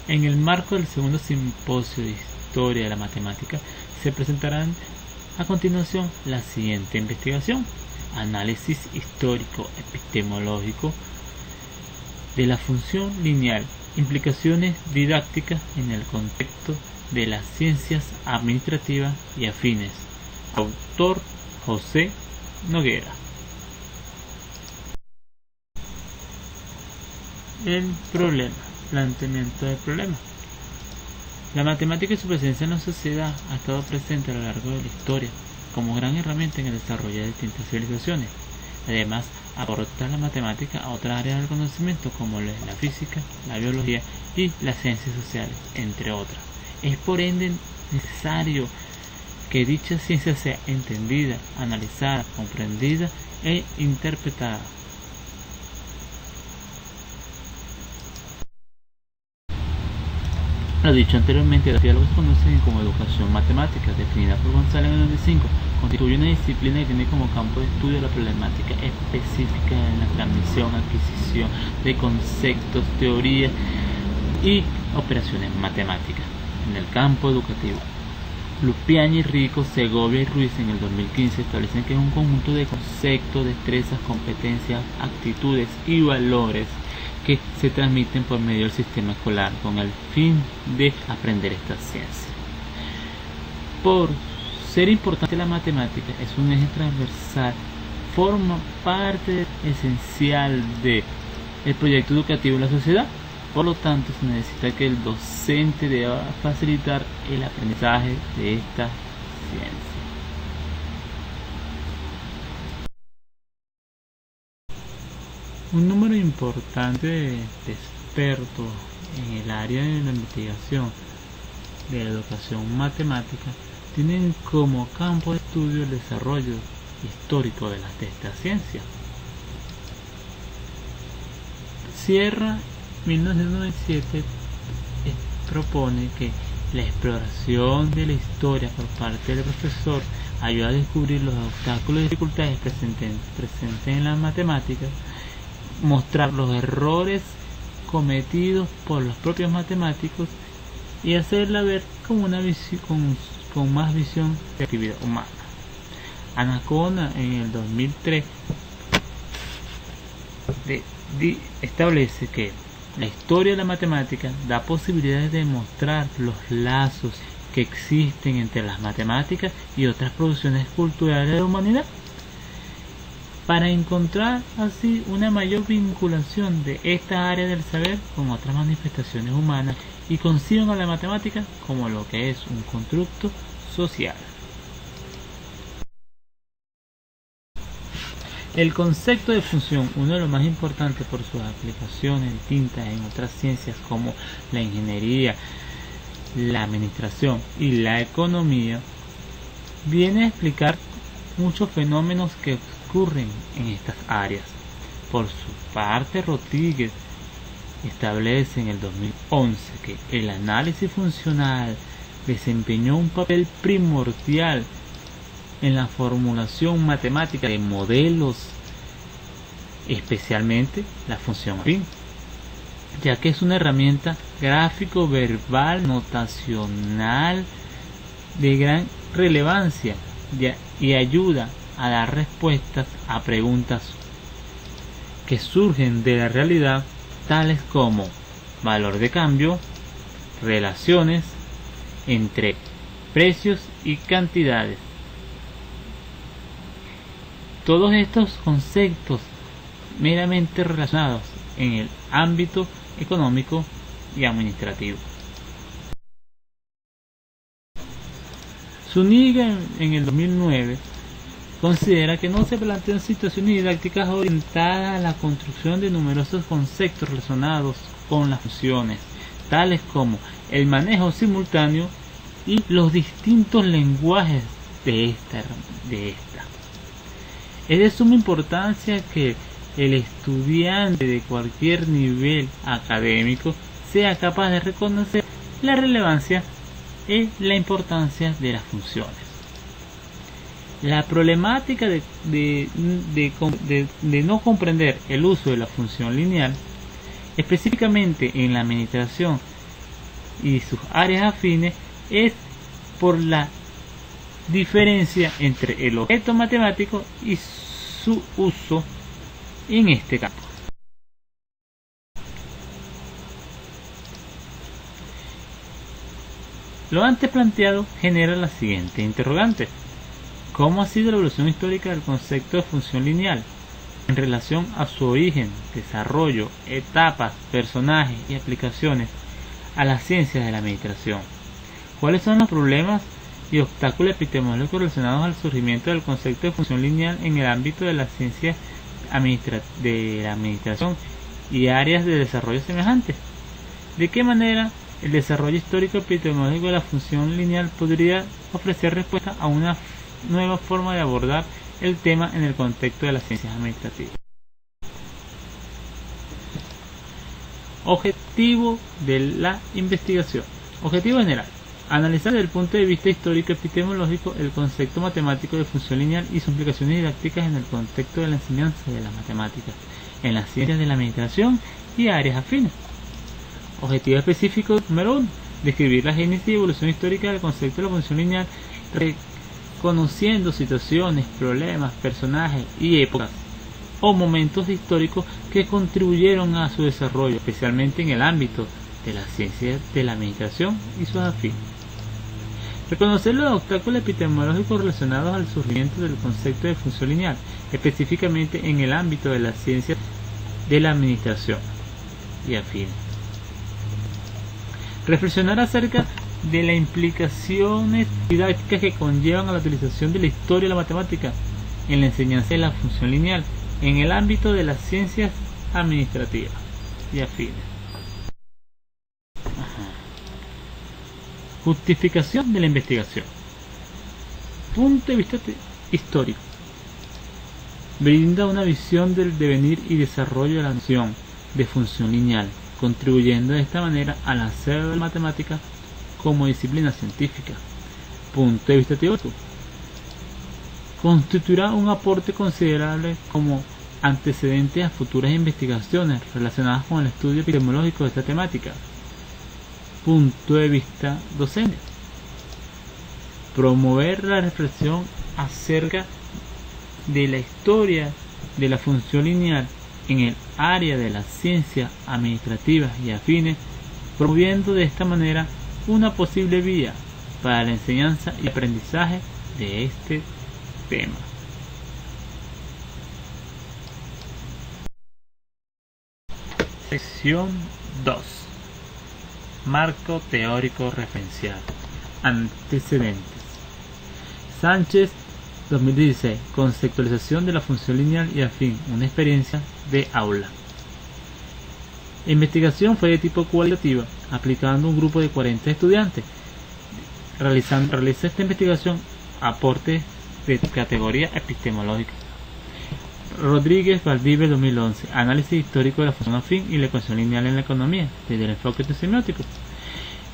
En el marco del segundo simposio de Historia de la Matemática se presentarán a continuación la siguiente investigación: análisis histórico epistemológico de la función lineal, implicaciones didácticas en el contexto de las ciencias administrativas y afines. Autor José Noguera. El problema, planteamiento del problema. La matemática y su presencia en la sociedad ha estado presente a lo largo de la historia como gran herramienta en el desarrollo de distintas civilizaciones. Además, aporta la matemática a otras áreas del conocimiento como la física, la biología y las ciencias sociales, entre otras. Es por ende necesario que dicha ciencia sea entendida, analizada, comprendida e interpretada. Lo dicho anteriormente, lo que se conoce como educación matemática, definida por González en el 95, constituye una disciplina que tiene como campo de estudio la problemática específica en la transmisión, adquisición de conceptos, teorías y operaciones matemáticas en el campo educativo. Lupiáñez, Rico, Segovia y Ruiz en el 2015 establecen que es un conjunto de conceptos, destrezas, competencias, actitudes y valores que se transmiten por medio del sistema escolar con el fin de aprender esta ciencia. Por ser importante la matemática, es un eje transversal, forma parte esencial del proyecto educativo en la sociedad. Por lo tanto, se necesita que el docente deba facilitar el aprendizaje de esta ciencia. Un número importante de expertos en el área de la investigación de la educación matemática tienen como campo de estudio el desarrollo histórico de esta ciencia. Sierra 1997 propone que la exploración de la historia por parte del profesor ayuda a descubrir los obstáculos y dificultades presentes en las matemáticas, mostrar los errores cometidos por los propios matemáticos y hacerla ver como una visión con más visión de actividad humana. Anacona en el 2003 establece que la historia de la matemática da posibilidades de mostrar los lazos que existen entre las matemáticas y otras producciones culturales de la humanidad, para encontrar así una mayor vinculación de esta área del saber con otras manifestaciones humanas y conciben a la matemática como lo que es un constructo social. El concepto de función, uno de los más importantes por sus aplicaciones distintas en otras ciencias como la ingeniería, la administración y la economía, viene a explicar muchos fenómenos que ocurren en estas áreas. Por su parte, Rodríguez establece en el 2011 que el análisis funcional desempeñó un papel primordial en la formulación matemática de modelos, especialmente la función afín, ya que es una herramienta gráfico-verbal notacional de gran relevancia y ayuda a dar respuestas a preguntas que surgen de la realidad, tales como valor de cambio, relaciones entre precios y cantidades. Todos estos conceptos meramente relacionados en el ámbito económico y administrativo. Zúñiga en el 2009 considera que no se plantean situaciones didácticas orientadas a la construcción de numerosos conceptos relacionados con las funciones, tales como el manejo simultáneo y los distintos lenguajes de esta. Es de suma importancia que el estudiante de cualquier nivel académico sea capaz de reconocer la relevancia y la importancia de las funciones. La problemática de no comprender el uso de la función lineal, específicamente en la administración y sus áreas afines es por la diferencia entre el objeto matemático y su uso en este campo. Lo antes planteado genera la siguiente interrogante: ¿cómo ha sido la evolución histórica del concepto de función lineal en relación a su origen, desarrollo, etapas, personajes y aplicaciones a las ciencias de la administración? ¿Cuáles son los problemas y obstáculos epistemológicos relacionados al surgimiento del concepto de función lineal en el ámbito de las ciencias de la administración y áreas de desarrollo semejantes? ¿De qué manera el desarrollo histórico epistemológico de la función lineal podría ofrecer respuesta a una nueva forma de abordar el tema en el contexto de las ciencias administrativas? Objetivo de la investigación. Objetivo general: analizar desde el punto de vista histórico epistemológico el concepto matemático de función lineal y sus implicaciones didácticas en el contexto de la enseñanza de las matemáticas en las ciencias de la administración y áreas afines. Objetivo específico número 1: describir la génesis y evolución histórica del concepto de la función lineal, reconociendo situaciones, problemas, personajes y épocas o momentos históricos que contribuyeron a su desarrollo, especialmente en el ámbito de las ciencias de la administración y sus afines. Reconocer los obstáculos epistemológicos relacionados al surgimiento del concepto de función lineal, específicamente en el ámbito de las ciencias de la administración y afines. Reflexionar acerca de las implicaciones didácticas que conllevan a la utilización de la historia y la matemática en la enseñanza de la función lineal en el ámbito de las ciencias administrativas y afines. Justificación de la investigación. Punto de vista histórico. Brinda una visión del devenir y desarrollo de la noción de función lineal, contribuyendo de esta manera al acervo de la matemática como disciplina científica. Punto de vista teórico. Constituirá un aporte considerable como antecedente a futuras investigaciones relacionadas con el estudio epistemológico de esta temática. Punto de vista docente. Promover la reflexión acerca de la historia de la función lineal en el área de las ciencias administrativas y afines, promoviendo de esta manera una posible vía para la enseñanza y aprendizaje de este tema. Sección 2. Marco teórico referencial. Antecedentes. Sánchez, 2016. Conceptualización de la función lineal y afín. Una experiencia de aula. La investigación fue de tipo cualitativa, aplicando un grupo de 40 estudiantes. Realiza esta investigación aportes de categoría epistemológica. Rodríguez Valdivia, 2011. Análisis histórico de la función afín y la ecuación lineal en la economía, desde el enfoque semiótico.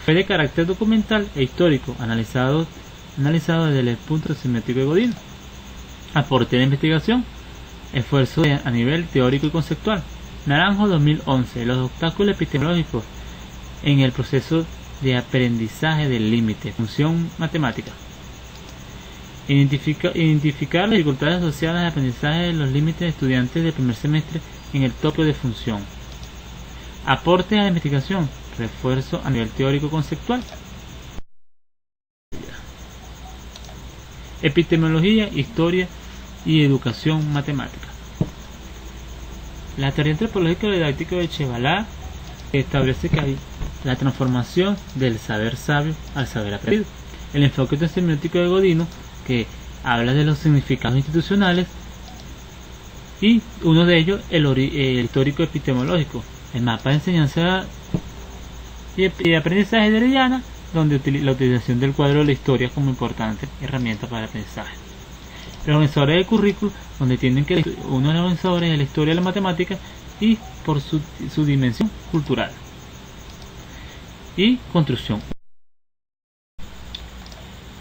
Fue de carácter documental e histórico, analizado desde el punto semiótico de Godino. Aporte de investigación. Esfuerzo a nivel teórico y conceptual. Naranjo, 2011. Los obstáculos epistemológicos en el proceso de aprendizaje del límite. Función matemática. Identificar las dificultades asociadas al aprendizaje de los límites de estudiantes del primer semestre en el tópico de función. Aporte a la investigación. Refuerzo a nivel teórico conceptual. Epistemología, historia y educación matemática. La teoría antropológica didáctica de Chevalá establece que hay la transformación del saber sabio al saber aprendido. El enfoque semiótico de Godino, que habla de los significados institucionales, y uno de ellos el histórico epistemológico, el mapa de enseñanza y aprendizaje de Orellana, donde la utilización del cuadro de la historia como importante herramienta para el aprendizaje. Los organizadores del currículo, donde tienen que uno de los organizadores de la historia de la matemática y por su dimensión cultural y construcción.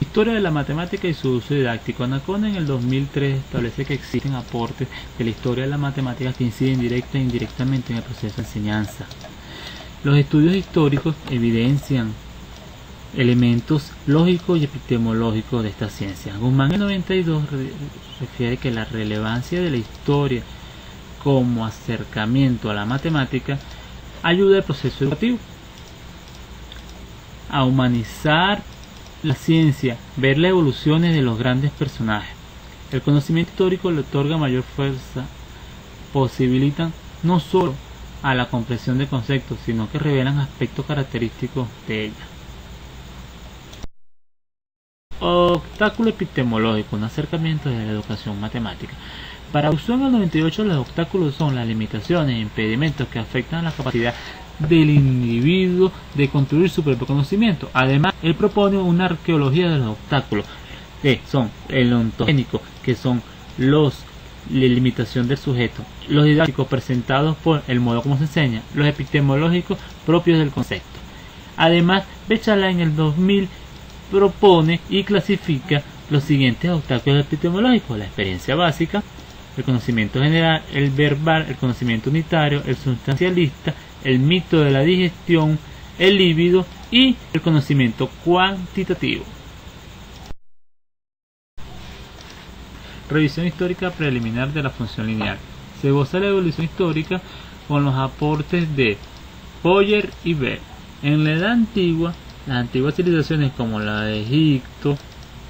Historia de la matemática y su uso didáctico. Anacona en el 2003 establece que existen aportes de la historia de la matemática que inciden directa e indirectamente en el proceso de enseñanza. Los estudios históricos evidencian elementos lógicos y epistemológicos de esta ciencia. Guzmán en 92 refiere que la relevancia de la historia como acercamiento a la matemática ayuda al proceso educativo a humanizar la ciencia, ver las evoluciones de los grandes personajes. El conocimiento histórico le otorga mayor fuerza, posibilitan no solo a la comprensión de conceptos, sino que revelan aspectos característicos de ella. Obstáculo epistemológico, un acercamiento de la educación matemática. Para Rousseau en el 98 los obstáculos son las limitaciones e impedimentos que afectan a la capacidad del individuo de construir su propio conocimiento. Además, él propone una arqueología de los obstáculos, que son el ontogénico, que son la limitación del sujeto, los didácticos presentados por el modo como se enseña, los epistemológicos propios del concepto. Además, Bechala en el 2000 propone y clasifica los siguientes obstáculos epistemológicos: la experiencia básica, el conocimiento general, el verbal, el conocimiento unitario, el sustancialista, el mito de la digestión, el líbido y el conocimiento cuantitativo. Revisión histórica preliminar de la función lineal. Se goza la evolución histórica con los aportes de Boyer y Bell. En la Edad Antigua, las antiguas civilizaciones como la de Egipto,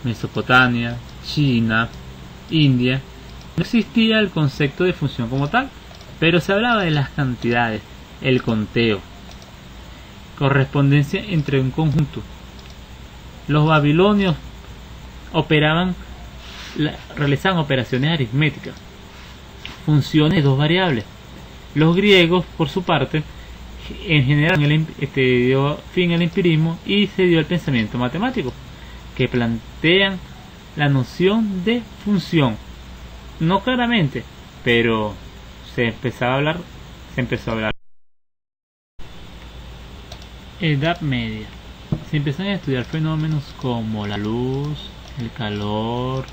Mesopotamia, China, India, no existía el concepto de función como tal, pero se hablaba de las cantidades, el conteo, correspondencia entre un conjunto. Los babilonios realizaban operaciones aritméticas, funciones de dos variables. Los griegos, por su parte, en general dio fin al empirismo y se dio el pensamiento matemático, que plantean la noción de función. No claramente, pero se empezó a hablar. Edad Media. Se empiezan a estudiar fenómenos como la luz, el calor,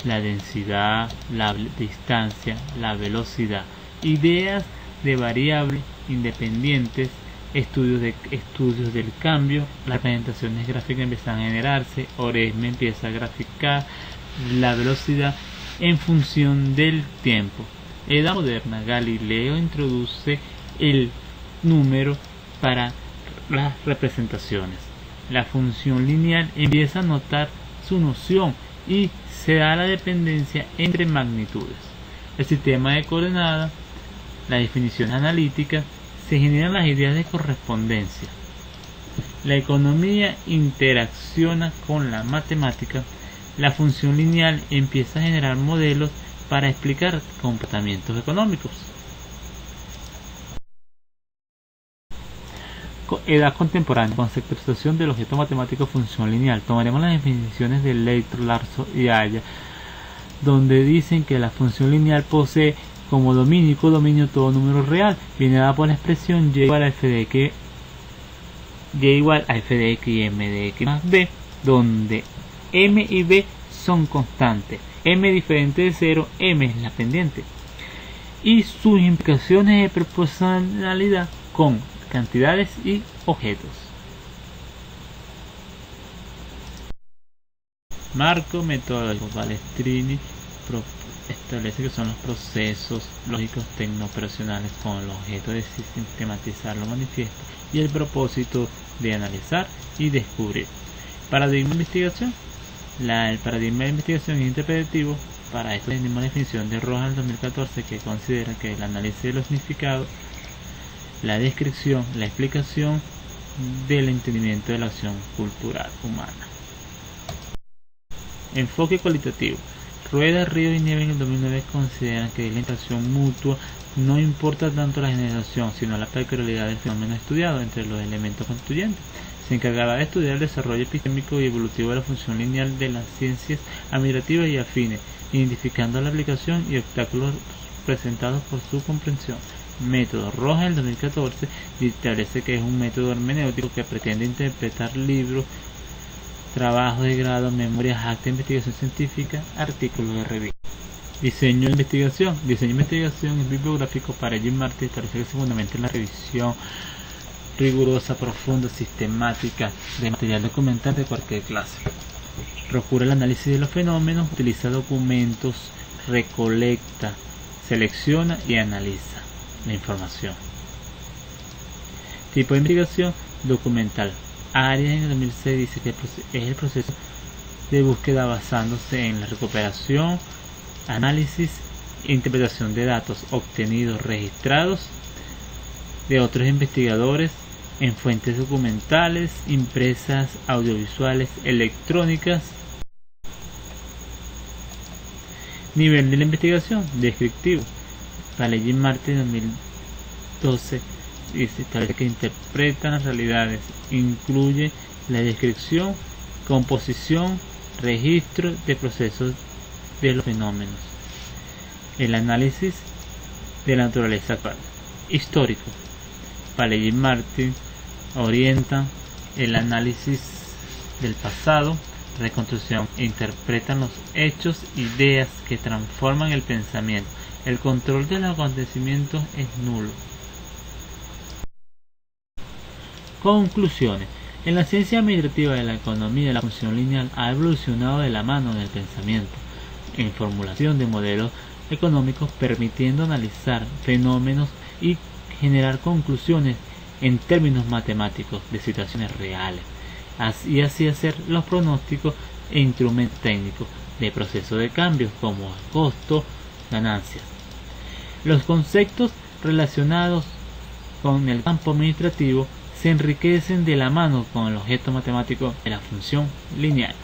la densidad, la distancia, la velocidad, ideas de variables independientes, estudios del cambio, las representaciones gráficas empiezan a generarse. Oresme empieza a graficar la velocidad en función del tiempo. Edad moderna. Galileo introduce el número para las representaciones. La función lineal empieza a notar su noción y se da la dependencia entre magnitudes. El sistema de coordenadas, la definición analítica, se generan las ideas de correspondencia. La economía interacciona con la matemática. La función lineal empieza a generar modelos para explicar comportamientos económicos. Edad contemporánea. Conceptualización del objeto matemático función lineal. Tomaremos las definiciones de Leighton, Larson y Aya, donde dicen que la función lineal posee como dominio y codominio todo número real. Viene dada por la expresión y igual a f de x y m de x más b, donde m y b son constantes, m diferente de 0, m es la pendiente, y sus implicaciones de proporcionalidad con cantidades y objetos. Marco metodológico. Balestrini establece que son los procesos lógicos tecno-operacionales con el objeto de sistematizar lo manifiesto y el propósito de analizar y descubrir. Paradigma de investigación. El paradigma de investigación es interpretativo. Para esto tenemos la definición de Rojas en 2014, que considera que el análisis de los significados, la descripción, la explicación del entendimiento de la acción cultural humana. Enfoque cualitativo. Rueda, Río y Nieves en el 2009 consideran que la interacción mutua no importa tanto la generación, sino la peculiaridad del fenómeno estudiado entre los elementos constituyentes. Se encargará de estudiar el desarrollo epistémico y evolutivo de la función lineal de las ciencias admirativas y afines, identificando la aplicación y obstáculos presentados por su comprensión. Método. Rojas en 2014 establece que es un método hermenéutico que pretende interpretar libros, trabajos de grado, memorias, actas de investigación científica, artículos de revista. Diseño de investigación. Diseño de investigación es bibliográfico. Para Jim Martin establece que se fundamenta en la revisión rigurosa, profunda, sistemática de material documental de cualquier clase. Procura el análisis de los fenómenos, utiliza documentos, recolecta, selecciona y analiza la información. Tipo de investigación: documental. Arias en el 2006 dice que es el proceso de búsqueda basándose en la recuperación, análisis e interpretación de datos obtenidos, registrados de otros investigadores en fuentes documentales, impresas, audiovisuales, electrónicas. Nivel de la investigación: descriptivo. Paley y Martin 2012 dice que interpretan las realidades, incluye la descripción, composición, registro de procesos de los fenómenos, el análisis de la naturaleza actual. Histórico: Paley y Martin orientan el análisis del pasado, reconstrucción, interpretan los hechos, ideas que transforman el pensamiento. El control de los acontecimientos es nulo. Conclusiones: en la ciencia administrativa de la economía, la función lineal ha evolucionado de la mano del pensamiento en formulación de modelos económicos, permitiendo analizar fenómenos y generar conclusiones en términos matemáticos de situaciones reales, y así hacer los pronósticos e instrumentos técnicos de procesos de cambios como costo, ganancias. Los conceptos relacionados con el campo administrativo se enriquecen de la mano con el objeto matemático de la función lineal.